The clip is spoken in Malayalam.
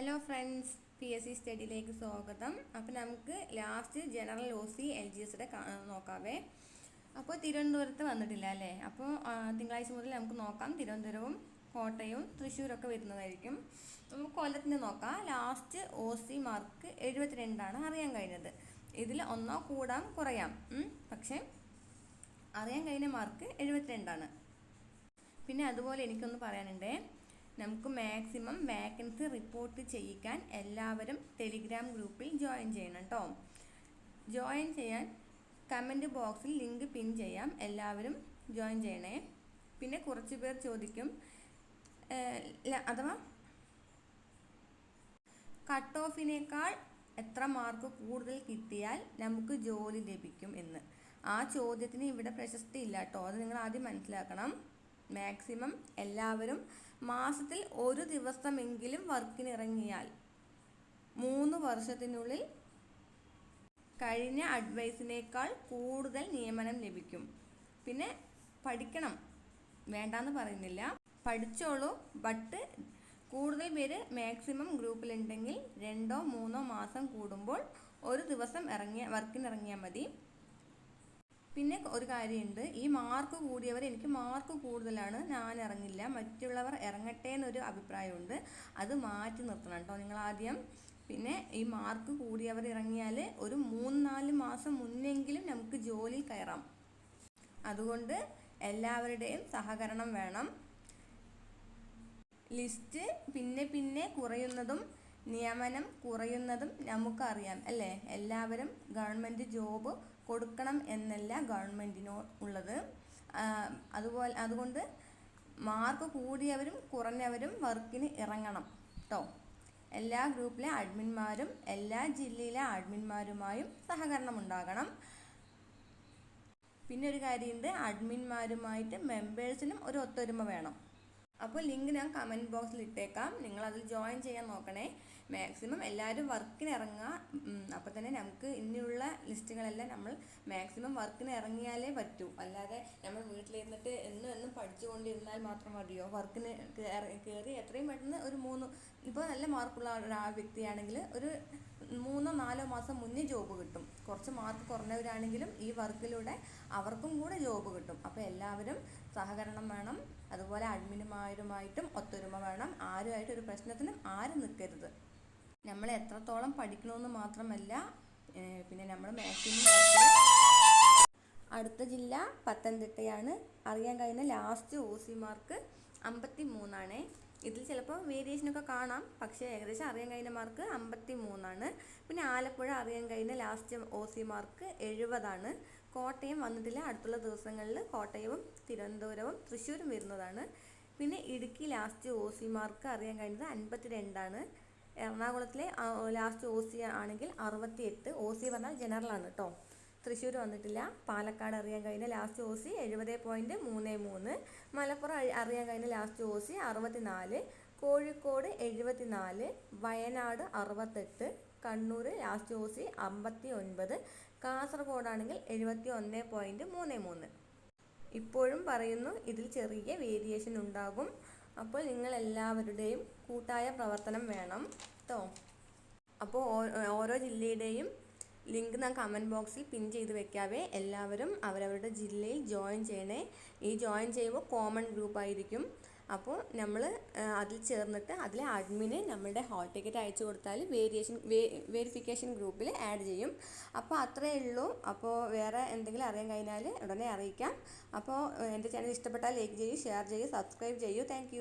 ഹലോ ഫ്രണ്ട്സ്, PSC സ്റ്റഡിയിലേക്ക് സ്വാഗതം. അപ്പോൾ നമുക്ക് ലാസ്റ്റ് ജനറൽ OC LGSയുടെ നോക്കാവേ. അപ്പോൾ തിരുവനന്തപുരത്ത് വന്നിട്ടില്ല അല്ലേ? അപ്പോൾ തിങ്കളാഴ്ച മുതൽ നമുക്ക് നോക്കാം. തിരുവനന്തപുരവും കോട്ടയവും തൃശ്ശൂരൊക്കെ വരുന്നതായിരിക്കും. നമുക്ക് കൊല്ലത്തിന് നോക്കാം. ലാസ്റ്റ് OC മാർക്ക് 72 അറിയാൻ കഴിഞ്ഞത്. ഇതിൽ ഒന്നോ കൂടാം കുറയാം, പക്ഷേ അറിയാൻ കഴിഞ്ഞ മാർക്ക് 72. പിന്നെ അതുപോലെ എനിക്കൊന്ന് പറയാനുണ്ട്. നമുക്ക് മാക്സിമം വാക്കൻസി റിപ്പോർട്ട് ചെയ്യിക്കാൻ എല്ലാവരും ടെലിഗ്രാം ഗ്രൂപ്പിൽ ജോയിൻ ചെയ്യണം കേട്ടോ. ജോയിൻ ചെയ്യാൻ കമൻറ്റ് ബോക്സിൽ ലിങ്ക് പിൻ ചെയ്യാം. എല്ലാവരും ജോയിൻ ചെയ്യണേ. പിന്നെ കുറച്ച് പേർ ചോദിക്കും, അഥവാ കട്ട് ഓഫിനേക്കാൾ എത്ര മാർക്ക് കൂടുതൽ കിട്ടിയാൽ നമുക്ക് ജോലി ലഭിക്കും എന്ന്. ആ ചോദ്യത്തിന് ഇവിടെ പ്രശസ്തി ഇല്ല കേട്ടോ. അത് നിങ്ങൾ ആദ്യം മനസ്സിലാക്കണം. മാക്സിമം എല്ലാവരും മാസത്തിൽ ഒരു ദിവസമെങ്കിലും വർക്കിന് ഇറങ്ങിയാൽ 3 വർഷത്തിനുള്ളിൽ കഴിഞ്ഞ അഡ്വൈസിനേക്കാൾ കൂടുതൽ നിയമനം ലഭിക്കും. പിന്നെ പഠിക്കണം, വേണ്ടാന്ന് പറയുന്നില്ല, പഠിച്ചോളൂ. ബട്ട് കൂടുതൽ പേര് മാക്സിമം ഗ്രൂപ്പിലുണ്ടെങ്കിൽ 2-3 മാസം കൂടുമ്പോൾ ഒരു ദിവസം വർക്കിന് ഇറങ്ങിയാൽ മതി. പിന്നെ ഒരു കാര്യമുണ്ട്, ഈ മാർക്ക് കൂടിയവർ എനിക്ക് മാർക്ക് കൂടുതലാണ്, ഞാൻ ഇറങ്ങില്ല, മറ്റുള്ളവർ ഇറങ്ങട്ടെ എന്നൊരു അഭിപ്രായമുണ്ട്. അത് മാറ്റി നിർത്തണം കേട്ടോ നിങ്ങൾ ആദ്യം. പിന്നെ ഈ മാർക്ക് കൂടിയവർ ഇറങ്ങിയാൽ ഒരു 3-4 മാസം മുന്നെങ്കിലും നമുക്ക് ജോലി കയറാം. അതുകൊണ്ട് എല്ലാവരുടെയും സഹകരണം വേണം. ലിസ്റ്റ് പിന്നെ കുറയുന്നതും നിയമനം കുറയുന്നതും നമുക്കറിയാം അല്ലേ? എല്ലാവരും ഗവൺമെൻറ് ജോബ് കൊടുക്കണം എന്നല്ല ഗവൺമെൻറ്റിനോ ഉള്ളത്. അതുകൊണ്ട് മാർക്ക് കൂടിയവരും കുറഞ്ഞവരും വർക്കിന് ഇറങ്ങണം കേട്ടോ. എല്ലാ ഗ്രൂപ്പിലെ അഡ്മിന്മാരും എല്ലാ ജില്ലയിലെ അഡ്മിന്മാരുമായും സഹകരണം ഉണ്ടാകണം. പിന്നെ ഒരു കാര്യമുണ്ട്, അഡ്മിന്മാരുമായിട്ട് മെമ്പേഴ്സിനും ഒരു ഒത്തൊരുമ വേണം. അപ്പോൾ ലിങ്ക് ഞാൻ കമൻറ്റ് ബോക്സിൽ ഇട്ടേക്കാം. നിങ്ങളതിൽ ജോയിൻ ചെയ്യാൻ നോക്കണേ. മാക്സിമം എല്ലാവരും വർക്കിന് ഇറങ്ങുക. അപ്പോൾ തന്നെ നമുക്ക് ഇനിയുള്ള ലിസ്റ്റുകളെല്ലാം നമ്മൾ മാക്സിമം വർക്കിന് ഇറങ്ങിയാലേ പറ്റൂ. അല്ലാതെ നമ്മൾ വീട്ടിലിരുന്നിട്ട് എന്നും പഠിച്ചുകൊണ്ടിരുന്നാൽ മാത്രം മതിയോ? വർക്കിന് കയറി എത്രയും പെട്ടെന്ന് ഒരു 3, ഇപ്പോൾ നല്ല മാർക്കുള്ള വ്യക്തിയാണെങ്കിൽ ഒരു 3-4 മാസം മുന്നേ ജോബ് കിട്ടും. കുറച്ച് മാർക്ക് കുറഞ്ഞവരാണെങ്കിലും ഈ വർക്കിലൂടെ അവർക്കും കൂടെ ജോബ് കിട്ടും. അപ്പോൾ എല്ലാവരും സഹകരണം വേണം. അതുപോലെ അഡ്മിനുമാരുമായിട്ടും ഒത്തൊരുമ വേണം. ആരുമായിട്ട് ഒരു പ്രശ്നത്തിനും ആരും നിൽക്കരുത്. നമ്മൾ എത്രത്തോളം പഠിക്കണമെന്ന് മാത്രമല്ല, പിന്നെ നമ്മൾ മാക്സിമം അടുത്ത ജില്ല പത്തനംതിട്ടയാണ്. അറിയാൻ കഴിഞ്ഞ ലാസ്റ്റ് OC മാർക്ക് 53. ഇതിൽ ചിലപ്പോൾ വേരിയേഷനൊക്കെ കാണാം, പക്ഷേ ഏകദേശം അറിയാൻ കഴിഞ്ഞ മാർക്ക് 53. പിന്നെ ആലപ്പുഴ അറിയാൻ കഴിഞ്ഞ ലാസ്റ്റ് OC മാർക്ക് 70. കോട്ടയം വന്നിട്ടില്ല. അടുത്തുള്ള ദിവസങ്ങളിൽ കോട്ടയവും തിരുവനന്തപുരവും തൃശ്ശൂരും വരുന്നതാണ്. പിന്നെ ഇടുക്കി ലാസ്റ്റ് OC മാർക്ക് അറിയാൻ കഴിഞ്ഞത് 52. എറണാകുളത്തിലെ ലാസ്റ്റ് OC ആണെങ്കിൽ 68. OC പറഞ്ഞാൽ ജനറലാണ് കേട്ടോ. തൃശ്ശൂർ വന്നിട്ടില്ല. പാലക്കാട് അറിയാൻ കഴിഞ്ഞ ലാസ്റ്റ് OC 70.33. മലപ്പുറം അറിയാൻ കഴിഞ്ഞ last OC 64. Kozhikode 74. Wayanad 68. Kannur last OC 59. കാസർഗോഡാണെങ്കിൽ 71.33. ഇപ്പോഴും പറയുന്നു, ഇതിൽ ചെറിയ വേരിയേഷൻ ഉണ്ടാകും. അപ്പോൾ നിങ്ങളെല്ലാവരുടെയും കൂട്ടായ പ്രവർത്തനം വേണം കേട്ടോ. അപ്പോൾ ഓരോ ജില്ലയുടെയും ലിങ്ക് ഞാൻ കമൻറ്റ് ബോക്സിൽ പിൻ ചെയ്ത് വെക്കാവേ. എല്ലാവരും അവരവരുടെ ജില്ലയിൽ ജോയിൻ ചെയ്യണേ. ഈ ജോയിൻ ചെയ്യുമ്പോൾ കോമൺ ഗ്രൂപ്പായിരിക്കും. അപ്പോൾ നമ്മൾ അതിൽ ചേർന്നിട്ട് അതിലെ അഡ്മിന് നമ്മളുടെ ഹോൾ ടിക്കറ്റ് അയച്ചു കൊടുത്താൽ വേരിഫിക്കേഷൻ ഗ്രൂപ്പിൽ ആഡ് ചെയ്യും. അപ്പോൾ അത്രയേ ഉള്ളൂ. അപ്പോൾ വേറെ എന്തെങ്കിലും അറിയാൻ കഴിഞ്ഞാൽ ഉടനെ അറിയിക്കാം. അപ്പോൾ എൻ്റെ ചാനൽ ഇഷ്ടപ്പെട്ടാൽ ലൈക്ക് ചെയ്യൂ, ഷെയർ ചെയ്യൂ, സബ്സ്ക്രൈബ് ചെയ്യൂ. താങ്ക്